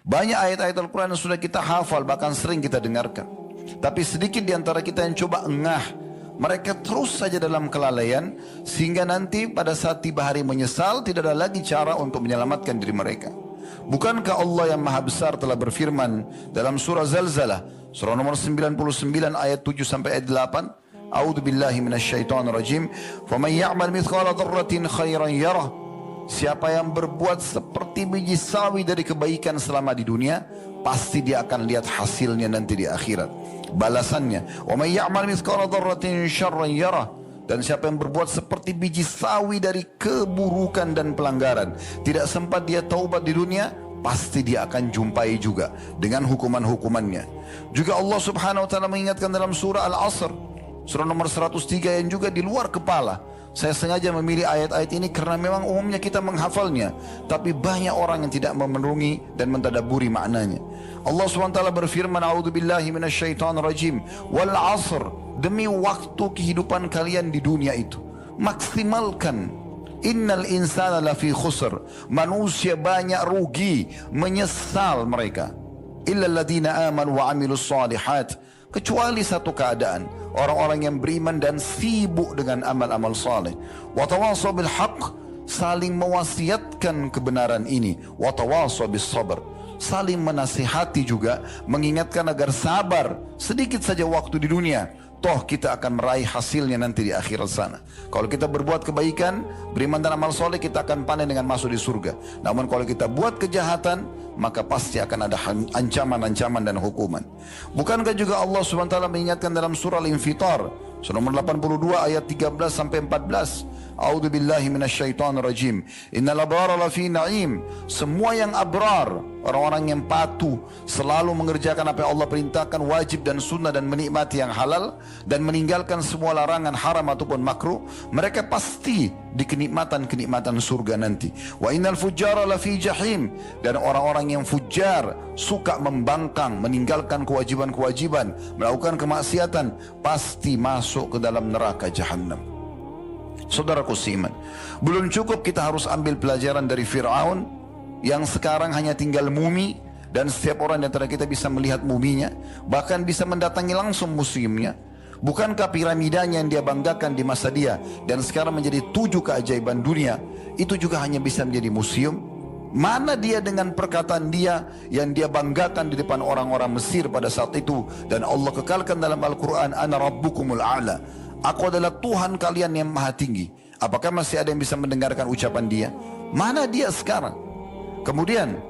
Banyak ayat-ayat Al-Quran yang sudah kita hafal, bahkan sering kita dengarkan. Tapi sedikit di antara kita yang coba engah. Mereka terus saja dalam kelalaian, sehingga nanti pada saat tiba hari menyesal, tidak ada lagi cara untuk menyelamatkan diri mereka. Bukankah Allah yang maha besar telah berfirman dalam surah Zalzalah, surah nomor 99 ayat 7 sampai ayat 8, A'udzu billahi minasyaitonir rajim, "Faman ya'mal mithqala dzarratin khairan yarah." Siapa yang berbuat seperti biji sawi dari kebaikan selama di dunia, pasti dia akan lihat hasilnya nanti di akhirat, balasannya. "Wa may ya'mal mithqala dzarratin syarran yarah." Dan siapa yang berbuat seperti biji sawi dari keburukan dan pelanggaran, tidak sempat dia taubat di dunia, pasti dia akan jumpai juga dengan hukuman-hukumannya. Juga Allah subhanahu wa ta'ala mengingatkan dalam surah Al-Asr, surah nomor 103 yang juga di luar kepala. Saya sengaja memilih ayat-ayat ini karena memang umumnya kita menghafalnya, tapi banyak orang yang tidak memenuhi dan mentadabburi maknanya. Allah SWT berfirman, A'udzu billahi minasyaitonir rajim, "Wal 'asr." Demi waktu kehidupan kalian di dunia itu, maksimalkan. Innal insana lafi khusr. Manusia banyak rugi, menyesal mereka. Illa alladhina amanu wa amilus salihat. Kecuali satu keadaan, orang-orang yang beriman dan sibuk dengan amal-amal saleh. Wa tawasaw bil haqq, saling mewasiatkan kebenaran ini. Wa tawasaw bis sabr, saling menasihati juga, mengingatkan agar sabar. Sedikit saja waktu di dunia, toh kita akan meraih hasilnya nanti di akhirat sana. Kalau kita berbuat kebaikan, beriman dan amal soleh, kita akan panen dengan masuk di surga. Namun kalau kita buat kejahatan, maka pasti akan ada ancaman-ancaman dan hukuman. Bukankah juga Allah SWT mengingatkan dalam surah Al-Infitar, surah nomor 82 ayat 13 sampai 14, A'udzu billahi minasyaitonir rajim. Innal abrara lafi na'im. Semua yang abrar, orang-orang yang patuh, selalu mengerjakan apa yang Allah perintahkan, wajib dan sunnah, dan menikmati yang halal, dan meninggalkan semua larangan haram ataupun makruh, mereka pasti di kenikmatan-kenikmatan surga nanti. Wa innal fujjara lafi jahim. Dan orang-orang yang fujar, suka membangkang, meninggalkan kewajiban-kewajiban, melakukan kemaksiatan, pasti masuk ke dalam neraka jahannam. Saudaraku seiman, belum cukup kita harus ambil pelajaran dari Fir'aun yang sekarang hanya tinggal mumi, dan setiap orang di antara kita bisa melihat muminya, bahkan bisa mendatangi langsung museumnya. Bukankah piramidanya yang dia banggakan di masa dia dan sekarang menjadi 7 keajaiban dunia, itu juga hanya bisa menjadi museum? Mana dia dengan perkataan dia yang dia banggakan di depan orang-orang Mesir pada saat itu, dan Allah kekalkan dalam Al-Quran, "Ana rabbukumul a'la." Aku adalah Tuhan kalian yang maha tinggi. Apakah masih ada yang bisa mendengarkan ucapan dia? Mana dia sekarang? Kemudian